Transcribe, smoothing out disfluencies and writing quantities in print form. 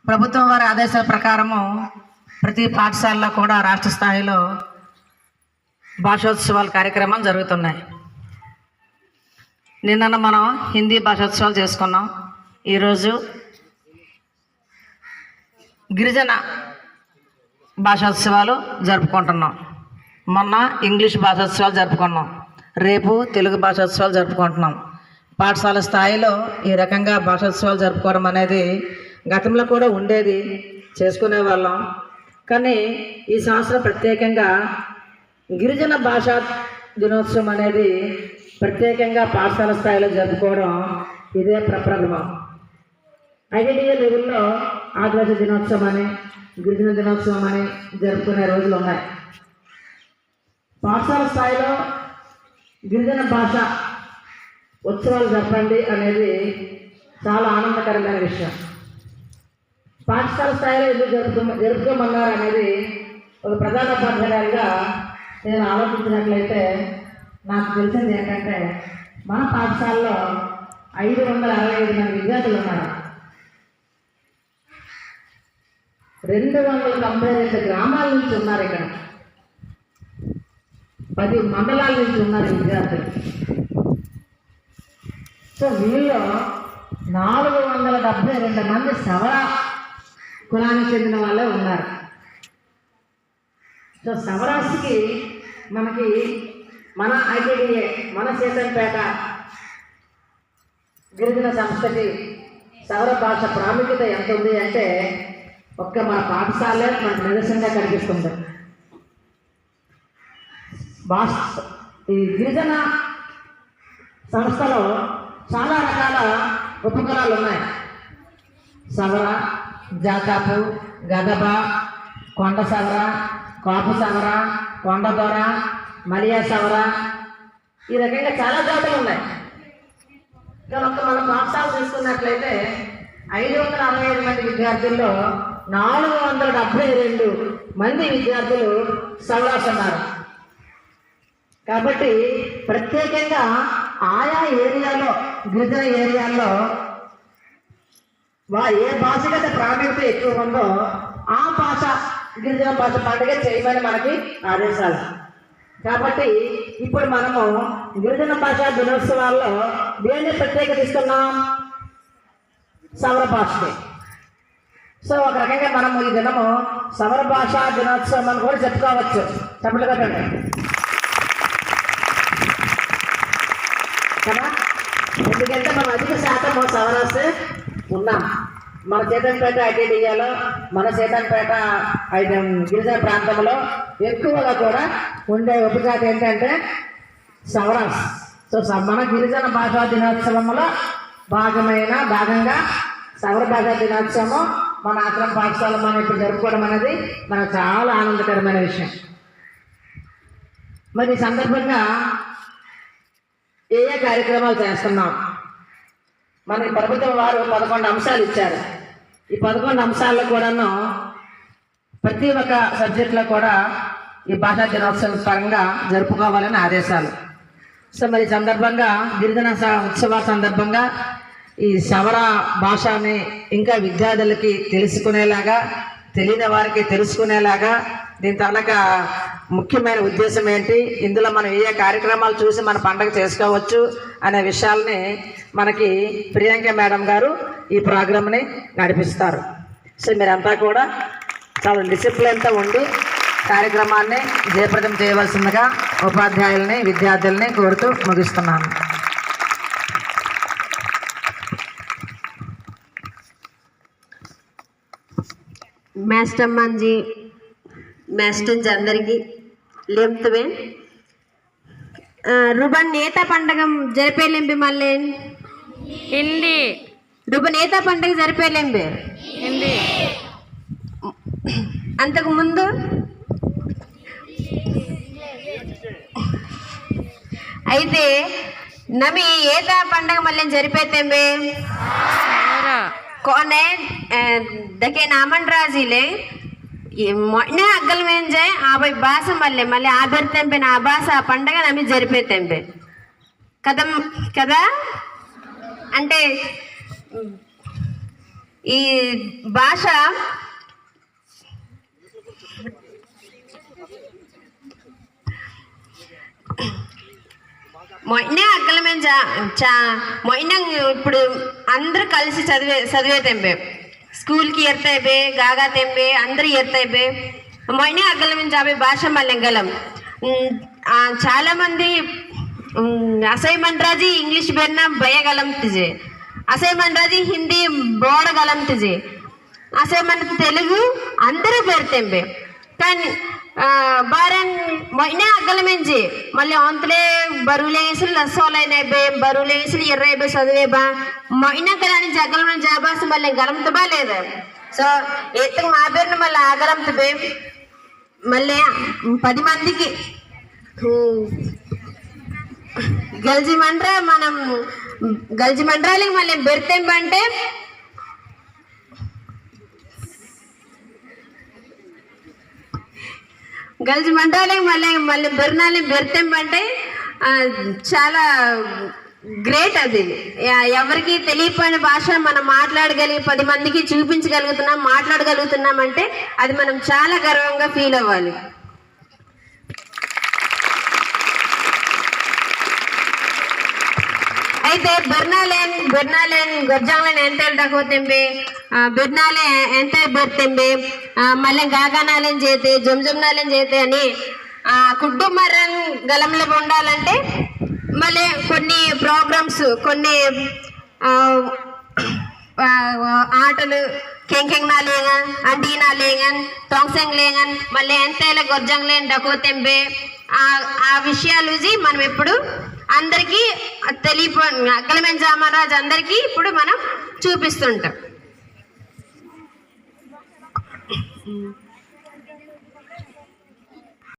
ప్రభుత్వం వారి ఆదేశాల ప్రకారము ప్రతి పాఠశాలలో కూడా రాష్ట్ర స్థాయిలో భాషోత్సవాల కార్యక్రమాలు జరుగుతున్నాయి. నిన్న మనం హిందీ భాషోత్సవాలు చేసుకున్నాం. ఈరోజు గిరిజన భాషోత్సవాలు జరుపుకుంటున్నాం. మొన్న ఇంగ్లీష్ భాషోత్సవాలు జరుపుకున్నాం. రేపు తెలుగు భాషోత్సవాలు జరుపుకుంటున్నాం. పాఠశాల స్థాయిలో ఈ రకంగా భాషోత్సవాలు జరుపుకోవడం అనేది గతంలో కూడా ఉండేది, చేసుకునే వాళ్ళం. కానీ ఈ సంవత్సరం ప్రత్యేకంగా గిరిజన భాషా దినోత్సవం అనేది ప్రత్యేకంగా పాఠశాల స్థాయిలో జరుపుకోవడం ఇదే ప్రప్రథమం. ఐడియా లెవెల్లో ఆదివాసీ దినోత్సవం అని, గిరిజన దినోత్సవం అని జరుపుకునే రోజులు ఉన్నాయి. పాఠశాల స్థాయిలో గిరిజన భాష ఉత్సవాలు జరపండి అనేది చాలా ఆనందకరమైన విషయం. పాఠశాల స్థాయిలో ఎందుకు జరుపుకోమన్నారు అనేది ఒక ప్రధాన ఉపాధ్యాయులుగా నేను ఆలోచించినట్లయితే నాకు తెలిసింది ఏంటంటే, మన పాఠశాలలో 565 మంది విద్యార్థులు ఉన్నారు. 292 గ్రామాల నుంచి ఉన్నారు. ఇక్కడ 10 మండలాల నుంచి ఉన్నారు విద్యార్థులు. సో వీళ్ళు 472 మంది సవర కులానికి చెందిన వాళ్ళే ఉన్నారు. సో సవరాశికి మనకి మన ఐటీడీఏ, మన సీతంపేట గిరిజన సంస్థకి సవర భాష ప్రాముఖ్యత ఎంత ఉంది అంటే ఒక్క మన పాఠశాలే మనకు నిదర్శనంగా కనిపిస్తుంది. ఈ గిరిజన సంస్థలో చాలా రకాల ఉపకులాలు ఉన్నాయి. సవర, జాతాపు, గదబ, కొండ సవర, కాపు సవర, కొండ దొర, మలియా సవర, ఈ రకంగా చాలా జాతులు ఉన్నాయి. కానీ ఒక్క మనం పాఠశాల తీసుకున్నట్లయితే 565 మంది విద్యార్థుల్లో 472 మంది విద్యార్థులు సవరాస్ ఉన్నారు. కాబట్టి ప్రత్యేకంగా ఆయా ఏరియాలో, గిరిజన ఏరియాల్లో ఏ భాషగత ప్రాముఖ్యత ఎక్కువ ఉందో ఆ భాష, గిరిజన భాష పండుగ చేయమని మనకి ఆదేశాలు. కాబట్టి ఇప్పుడు మనము గిరిజన భాషా దినోత్సవాల్లో దేన్ని ప్రత్యేకత ఇస్తున్నాం? సవర భాషకి. సో ఒక రకంగా మనము ఈ దినము సవర భాషా దినోత్సవం అని కూడా చెప్పుకోవచ్చు. చెప్పండి కదండి కదా. ఎందుకంటే మనం అధిక శాతం సవరాసే ఉన్నాం. మన సీతంపేట ఐటీడీఏలో, మన సీతంపేట గిరిజన ప్రాంతంలో ఎక్కువగా కూడా ఉండే ఉపజాతి ఏంటంటే సవరాస్. సో మన గిరిజన భాషా దినోత్సవంలో భాగంగా సవర భాషా దినోత్సవం మన ఆశ్రమ పాఠశాల మనం ఇప్పుడు జరుపుకోవడం అనేది మనకు చాలా ఆనందకరమైన విషయం. మరి ఈ సందర్భంగా ఏ కార్యక్రమాలు చేస్తున్నాం? మనకి ప్రభుత్వం వారు 11 అంశాలు ఇచ్చారు. ఈ 11 అంశాల్లో కూడాను ప్రతి ఒక్క సబ్జెక్టులో కూడా ఈ భాషా దినోత్సవం పరంగా జరుపుకోవాలని ఆదేశాలు. సో మరి సందర్భంగా గిరిజన ఉత్సవాల సందర్భంగా ఈ సవర భాషని ఇంకా విద్యార్థులకి తెలుసుకునేలాగా, తెలియని వారికి తెలుసుకునేలాగా దీని తాలూకా ముఖ్యమైన ఉద్దేశం ఏంటి, ఇందులో మనం ఏ కార్యక్రమాలు చూసి మన పండుగ చేసుకోవచ్చు అనే విషయాల్ని మనకి ప్రియాంక మేడం గారు ఈ ప్రోగ్రామ్ని నడిపిస్తారు. సో మీరంతా కూడా చాలా డిసిప్లిన్తో ఉండి కార్యక్రమాన్ని జయప్రదం చేయవలసిందిగా ఉపాధ్యాయుల్ని, విద్యార్థుల్ని కోరుతూ ముగిస్తున్నాను. मैस्टम्मान जी, मैस्टन అందరికి లేంతవే రుబన్ నేత పండుగ జరిపేలేంబి మళ్ళీ హిందీ రుబన్ నేత పండుగ జరిపేలేంబి హిందీ. అంతకు ముందు అయితే నమి ఏత పండుగ మళ్ళీ జరిపేతేంబే कोने देखे नामन राजीले మొన్నే అగ్గలు వేంజే 50 భాష మళ్ళీ ఆభర్తెంపే నా భాష పండగ నమ్మి జరిపేతెంపే కదా. అంటే ఈ భాష మొన్నే అగ్గలమే మొన్న ఇప్పుడు అందరూ కలిసి చదివే తెంపే స్కూల్కి ఎర్తాయిపోయి గాగా తెంపే అందరూ ఎర్తాయిపోయి మొన్నే అగ్గలమే జాబే భాష మల్లెంగలం చాలా మంది అసైన్మెంట్ ఇంగ్లీష్ బెన్నా భయగలం తిజే అసైన్మెంట్ హిందీ బోడగలం తిజే అసైన్మెంట్ తెలుగు అందరూ పెడతాంబే కానీ బారన్ మొన్నే అగ్గలమెంచి మళ్ళీ అంతలే బరువులేసులు లస్సోలైనబే బరువులేసులు ఎర్రైబే చదివేబా మొన్న కదా నుంచి అగ్గలమైన జాబాస్ మళ్ళీ గలంతబా లేదా సో ఎత్తుకు మా పేరుని మళ్ళీ ఆగలంతబే మళ్ళీ 10 మందికి గల్జి మండ్రాలకి మళ్ళీ బెర్తెంబంటే గల్జి మండ్రాలకి మళ్ళీ బెర్నాలి బెర్తెంబంటే చాలా గ్రేట్ అది ఎవరికి తెలియపోయిన భాష మనం మాట్లాడగలిగి 10 మందికి చూపించగలుగుతున్నాం మాట్లాడగలుగుతున్నాం అంటే అది మనం చాలా గర్వంగా ఫీల్ అవ్వాలి. అయితే బెర్నాలేన్ గొర్జాంగ్లేన్ ఎంత వెళ్ళకపోతే బెర్నాలే ఎంత బెర్తంబే మళ్ళీ గాగానాలేం చేతే జుమ్జుమ్నాలేం చేతే అని కుటుంబరం గలంలో ఉండాలంటే మళ్ళీ కొన్ని ప్రోగ్రామ్స్ కొన్ని ఆటలు కెంకెంగ్నా లేగన్ అంటీనా లేగన్ తోంగ్సెంగ్ లేగన్ మళ్ళీ ఎంతైనా గొర్జంగ్లేన్ డకోతెంబే ఆ విషయాలు మనం ఎప్పుడు అందరికీ అగ్గలమైన జామరాజు అందరికీ ఇప్పుడు మనం చూపిస్తుంటాం.